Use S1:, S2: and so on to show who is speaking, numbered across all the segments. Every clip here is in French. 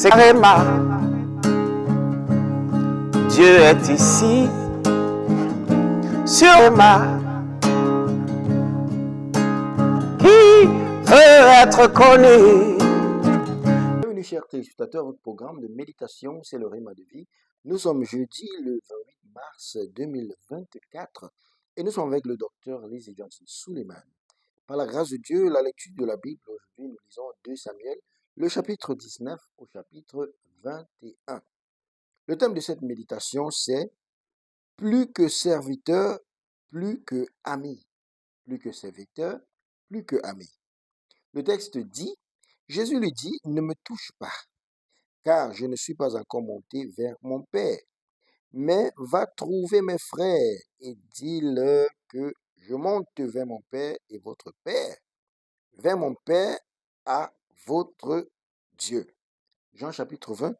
S1: C'est carrément, Dieu est ici, sur ma, qui veut être connu.
S2: Bienvenue chers téléspectateurs, votre programme de méditation, c'est le Rhéma de vie. Nous sommes jeudi le 28 mars 2024 et nous sommes avec le docteur Lizzie Johnson Suleiman. Par la grâce de Dieu, la lecture de la Bible, aujourd'hui nous lisons 2 Samuel, le chapitre 19 au chapitre 21. Le thème de cette méditation, c'est « Plus que serviteur, plus que ami ». Plus que serviteur, plus que ami. Le texte dit, Jésus lui dit, « Ne me touche pas, car je ne suis pas encore monté vers mon Père. Mais va trouver mes frères et dis-leur que je monte vers mon Père et votre Père, vers mon Père à votre Dieu. » Jean chapitre 20,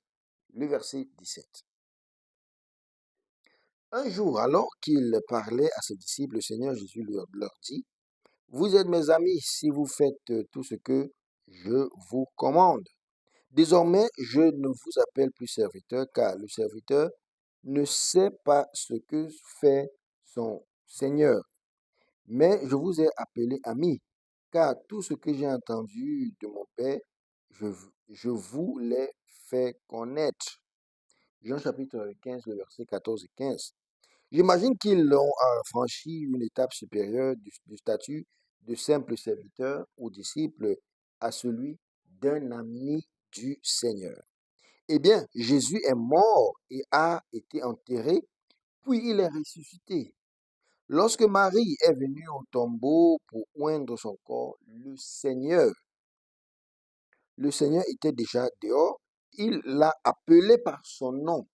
S2: le verset 17. Un jour, alors qu'il parlait à ses disciples, le Seigneur Jésus leur dit, « Vous êtes mes amis si vous faites tout ce que je vous commande. Désormais, je ne vous appelle plus serviteur, car le serviteur ne sait pas ce que fait son Seigneur. Mais je vous ai appelé amis, car tout ce que j'ai entendu de mon Père, je vous l'ai fait connaître. » Jean chapitre 15, le verset 14 et 15. J'imagine qu'ils ont franchi une étape supérieure du statut de simple serviteur ou disciple à celui d'un ami du Seigneur. Eh bien, Jésus est mort et a été enterré, puis il est ressuscité. Lorsque Marie est venue au tombeau pour oindre son corps, le Seigneur était déjà dehors. Il l'a appelé par son nom.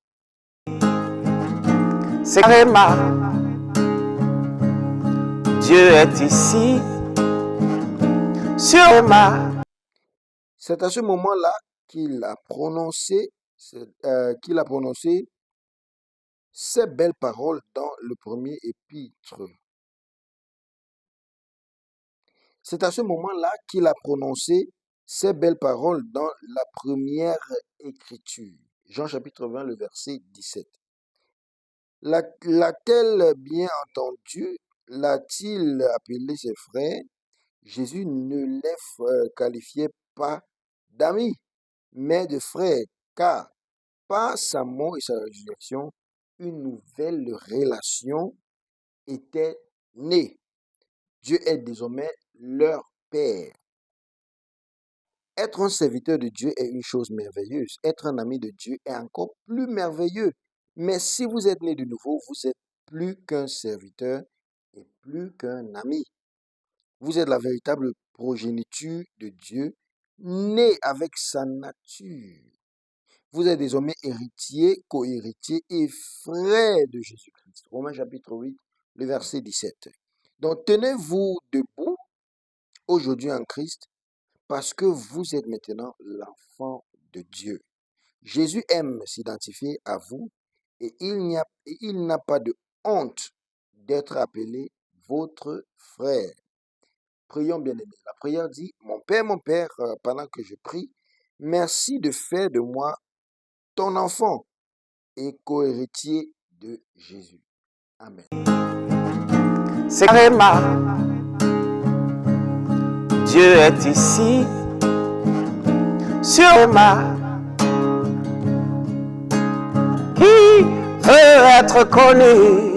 S1: C'est carrément, Dieu est ici, sur ma.
S2: C'est à ce moment-là qu'il a prononcé ces belles paroles dans le premier épître. C'est à ce moment-là qu'il a prononcé ces belles paroles dans la première écriture. Jean chapitre 20, le verset 17. Laquelle, bien entendu, l'a-t-il appelé ses frères? Jésus ne les qualifiait pas d'amis, mais de frères, car par sa mort et sa résurrection, une nouvelle relation était née. Dieu est désormais leur Père. Être un serviteur de Dieu est une chose merveilleuse. Être un ami de Dieu est encore plus merveilleux. Mais si vous êtes né de nouveau, vous êtes plus qu'un serviteur et plus qu'un ami. Vous êtes la véritable progéniture de Dieu, né avec sa nature. Vous êtes désormais héritier, co-héritier et frère de Jésus-Christ. Romains chapitre 8, le verset 17. Donc tenez-vous debout aujourd'hui en Christ parce que vous êtes maintenant l'enfant de Dieu. Jésus aime s'identifier à vous et il n'a pas de honte d'être appelé votre frère. Prions bien-aimés. La prière dit, mon Père, pendant que je prie, merci de faire de moi ton enfant et co-héritier de Jésus. Amen.
S1: C'est carrément, Dieu est ici, sur ma, qui veut être connu.